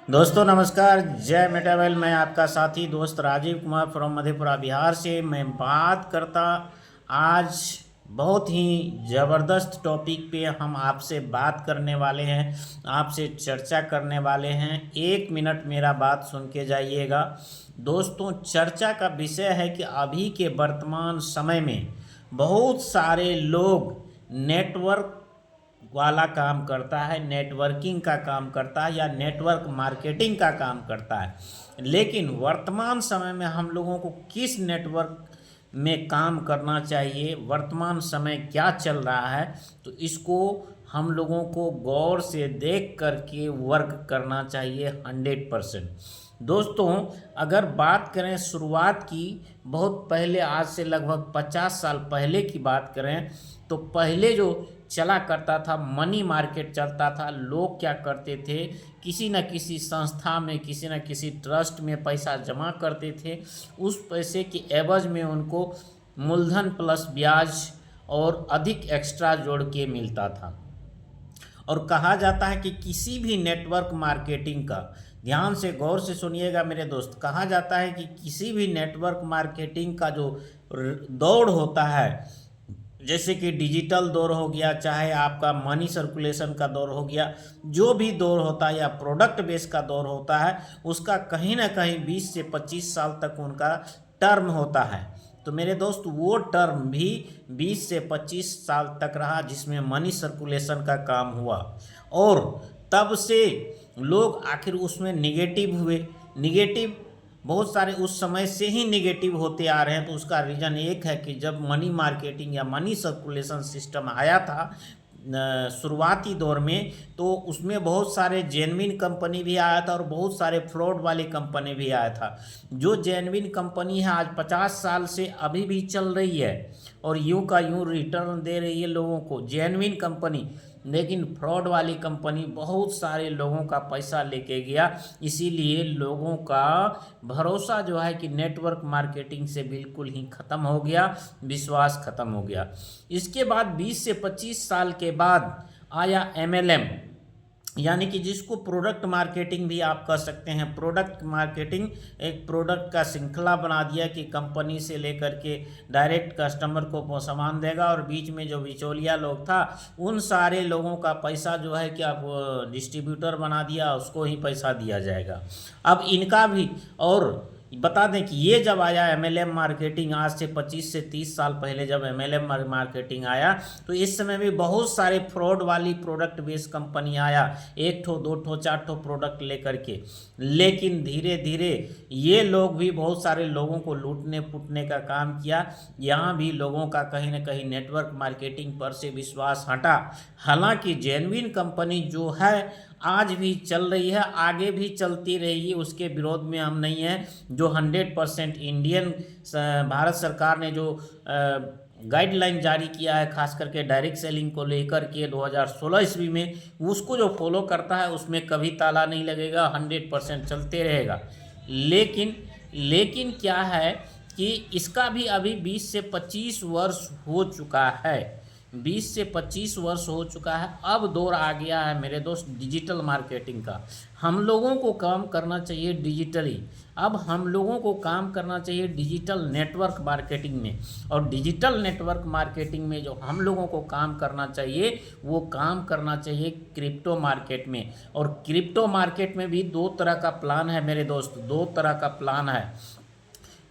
दोस्तों नमस्कार, जय मेटावेल। मैं आपका साथी दोस्त राजीव कुमार फ्रॉम मधेपुरा बिहार से मैं बात करता। आज बहुत ही ज़बरदस्त टॉपिक पे हम आपसे बात करने वाले हैं, आपसे चर्चा करने वाले हैं। 1 मिनट मेरा बात सुन के जाइएगा। दोस्तों, चर्चा का विषय है कि अभी के वर्तमान समय में बहुत सारे लोग नेटवर्क वाला काम करता है, नेटवर्किंग का काम करता है या नेटवर्क मार्केटिंग का काम करता है। लेकिन वर्तमान समय में हम लोगों को किस नेटवर्क में काम करना चाहिए, वर्तमान समय क्या चल रहा है, तो इसको हम लोगों को गौर से देख करके वर्क करना चाहिए 100%। दोस्तों, अगर बात करें शुरुआत की, बहुत पहले, आज से लगभग 50 साल पहले की बात करें तो पहले जो चला करता था, मनी मार्केट चलता था। लोग क्या करते थे, किसी न किसी संस्था में, किसी न किसी ट्रस्ट में पैसा जमा करते थे। उस पैसे के एवज में उनको मूलधन प्लस ब्याज और अधिक एक्स्ट्रा जोड़ के मिलता था। और कहा जाता है कि किसी भी नेटवर्क मार्केटिंग का, ध्यान से गौर से सुनिएगा मेरे दोस्त, कहा जाता है कि किसी भी नेटवर्क मार्केटिंग का जो दौड़ होता है, जैसे कि डिजिटल दौर हो गया, चाहे आपका मनी सर्कुलेशन का दौर हो गया, जो भी दौर होता है या प्रोडक्ट बेस का दौर होता है, उसका कहीं ना कहीं 20 से 25 साल तक उनका टर्म होता है। तो मेरे दोस्त, वो टर्म भी 20 से 25 साल तक रहा, जिसमें मनी सर्कुलेशन का काम हुआ। और तब से लोग आखिर उसमें निगेटिव हुए। निगेटिव बहुत सारे उस समय से ही निगेटिव होते आ रहे हैं। तो उसका रीज़न एक है कि जब मनी मार्केटिंग या मनी सर्कुलेशन सिस्टम आया था शुरुआती दौर में, तो उसमें बहुत सारे जेन्युइन कंपनी भी आया था और बहुत सारे फ्रॉड वाली कंपनी भी आया था। जो जेन्युइन कंपनी है आज 50 साल से अभी भी चल रही है और यूं का यूं रिटर्न दे रही है लोगों को, जेन्युइन कंपनी। लेकिन फ्रॉड वाली कंपनी बहुत सारे लोगों का पैसा लेके गया। इसीलिए लोगों का भरोसा जो है कि नेटवर्क मार्केटिंग से बिल्कुल ही ख़त्म हो गया, विश्वास ख़त्म हो गया। इसके बाद 20 से 25 साल के बाद आया MLM, यानी कि जिसको प्रोडक्ट मार्केटिंग भी आप कह सकते हैं। प्रोडक्ट मार्केटिंग एक प्रोडक्ट का श्रृंखला बना दिया कि कंपनी से लेकर के डायरेक्ट कस्टमर को वो सामान देगा और बीच में जो बिचौलिया लोग था, उन सारे लोगों का पैसा जो है कि आप डिस्ट्रीब्यूटर बना दिया, उसको ही पैसा दिया जाएगा। अब इनका भी, और बता दें कि ये जब आया MLM मार्केटिंग, आज से 25 से 30 साल पहले जब MLM मार्केटिंग आया, तो इस समय भी बहुत सारे फ्रॉड वाली प्रोडक्ट बेस कंपनी आया, 1 ठो 2 ठो 4 ठो प्रोडक्ट लेकर के। लेकिन धीरे धीरे ये लोग भी बहुत सारे लोगों को लूटने पुटने का काम किया। यहाँ भी लोगों का कहीं ना कहीं नेटवर्क मार्केटिंग पर से विश्वास हटा। हालांकि जेन्युइन कंपनी जो है आज भी चल रही है, आगे भी चलती रहेगी, उसके विरोध में हम नहीं हैं। जो 100% इंडियन भारत सरकार ने जो गाइडलाइन जारी किया है, खास करके डायरेक्ट सेलिंग को लेकर के 2016 ईस्वी में, उसको जो फॉलो करता है उसमें कभी ताला नहीं लगेगा, 100% चलते रहेगा। लेकिन क्या है कि इसका भी अभी 20 से 25 वर्ष हो चुका है। 20 से 25 वर्ष हो चुका है। अब दौर आ गया है मेरे दोस्त डिजिटल मार्केटिंग का। हम लोगों को काम करना चाहिए डिजिटली। अब हम लोगों को काम करना चाहिए डिजिटल नेटवर्क मार्केटिंग में। और डिजिटल नेटवर्क मार्केटिंग में जो हम लोगों को काम करना चाहिए, वो काम करना चाहिए क्रिप्टो मार्केट में। और क्रिप्टो मार्केट में भी 2 तरह का प्लान है मेरे दोस्त, 2 तरह का प्लान है।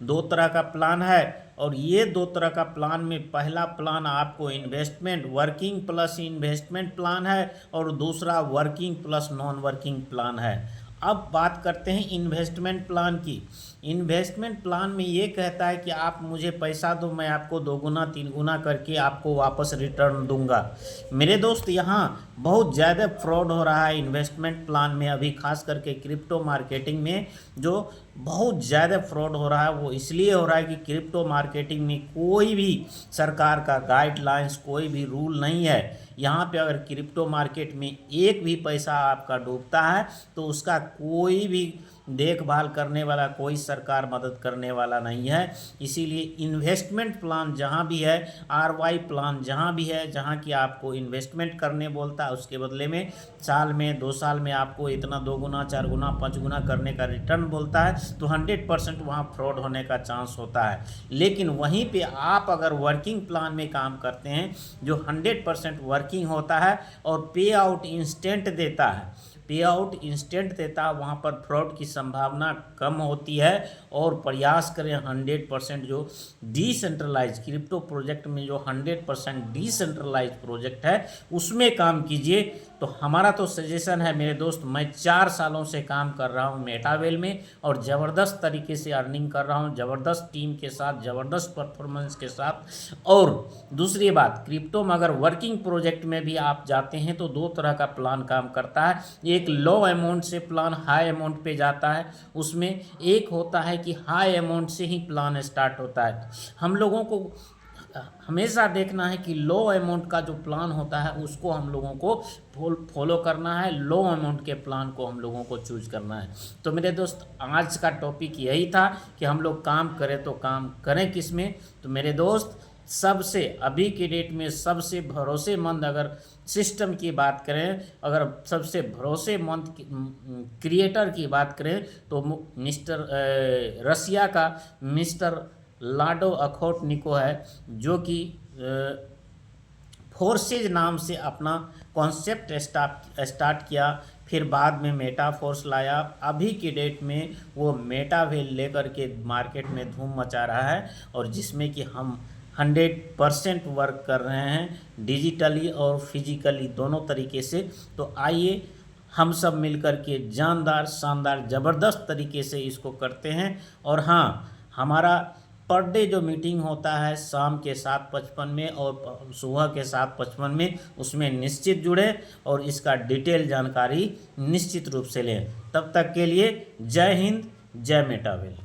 2 तरह का प्लान है। और ये 2 तरह का प्लान में पहला प्लान आपको investment working plus investment plan है और दूसरा working plus non working plan है। अब बात करते हैं इन्वेस्टमेंट प्लान की। इन्वेस्टमेंट प्लान में ये कहता है कि आप मुझे पैसा दो, मैं आपको 2 गुना 3 गुना करके आपको वापस रिटर्न दूंगा। मेरे दोस्त, यहाँ बहुत ज़्यादा फ्रॉड हो रहा है इन्वेस्टमेंट प्लान में अभी, खास करके क्रिप्टो मार्केटिंग में जो बहुत ज़्यादा फ्रॉड हो रहा है, वो इसलिए हो रहा है कि क्रिप्टो मार्केटिंग में कोई भी सरकार का गाइडलाइंस, कोई भी रूल नहीं है। यहाँ पे अगर क्रिप्टो मार्केट में एक भी पैसा आपका डूबता है तो उसका कोई भी देखभाल करने वाला, कोई सरकार मदद करने वाला नहीं है। इसीलिए इन्वेस्टमेंट प्लान जहाँ भी है, RY प्लान जहाँ भी है, जहाँ की आपको इन्वेस्टमेंट करने बोलता है, उसके बदले में साल में 2 साल में आपको इतना 2 गुना 4 गुना 5 गुना करने का रिटर्न बोलता है, तो 100% वहाँ फ्रॉड होने का चांस होता है। लेकिन वहीं पे आप अगर वर्किंग प्लान में काम करते हैं जो 100% वर्किंग होता है और पे आउट इंस्टेंट देता है, पे आउट इंस्टेंट देता है, वहाँ पर फ्रॉड की संभावना कम होती है। और प्रयास करें 100% जो डिसेंट्रलाइज क्रिप्टो प्रोजेक्ट में जो 100% डिसेंट्रलाइज प्रोजेक्ट है उसमें काम कीजिए। तो हमारा तो सजेशन है मेरे दोस्त, मैं 4 सालों से काम कर रहा हूँ मेटावेल में और ज़बरदस्त तरीके से अर्निंग कर रहा हूँ, ज़बरदस्त टीम के साथ, ज़बरदस्त परफॉर्मेंस के साथ। और दूसरी बात, क्रिप्टो में अगर वर्किंग प्रोजेक्ट में भी आप जाते हैं तो 2 तरह का प्लान काम करता है। एक लो अमाउंट से प्लान हाई अमाउंट पे जाता है, उसमें एक होता है कि हाई अमाउंट से ही प्लान स्टार्ट होता है। हम लोगों को हमेशा देखना है कि लो अमाउंट का जो प्लान होता है उसको हम लोगों को फॉलो करना है, लो अमाउंट के प्लान को हम लोगों को चूज करना है। तो मेरे दोस्त आज का टॉपिक यही था कि हम लोग काम करें तो काम करें किस में। तो मेरे दोस्त सबसे अभी की डेट में सबसे भरोसेमंद अगर सिस्टम की बात करें, अगर सबसे भरोसेमंद क्रिएटर की बात करें तो मिस्टर रसिया का मिस्टर लाडो अखोटनिको है, जो कि फोर्सेज नाम से अपना कॉन्सेप्ट स्टार्ट किया, फिर बाद में मेटाफोर्स लाया। अभी की डेट में वो मेटावेल लेकर के मार्केट में धूम मचा रहा है और जिसमें कि हम 100% वर्क कर रहे हैं डिजिटली और फिजिकली दोनों तरीके से। तो आइए हम सब मिलकर के जानदार शानदार ज़बरदस्त तरीके से इसको करते हैं। और हाँ, हमारा पर डे जो मीटिंग होता है शाम के 7:55 में और सुबह के 7:55 में, उसमें निश्चित जुड़े और इसका डिटेल जानकारी निश्चित रूप से लें। तब तक के लिए जय हिंद, जय मेटावेल।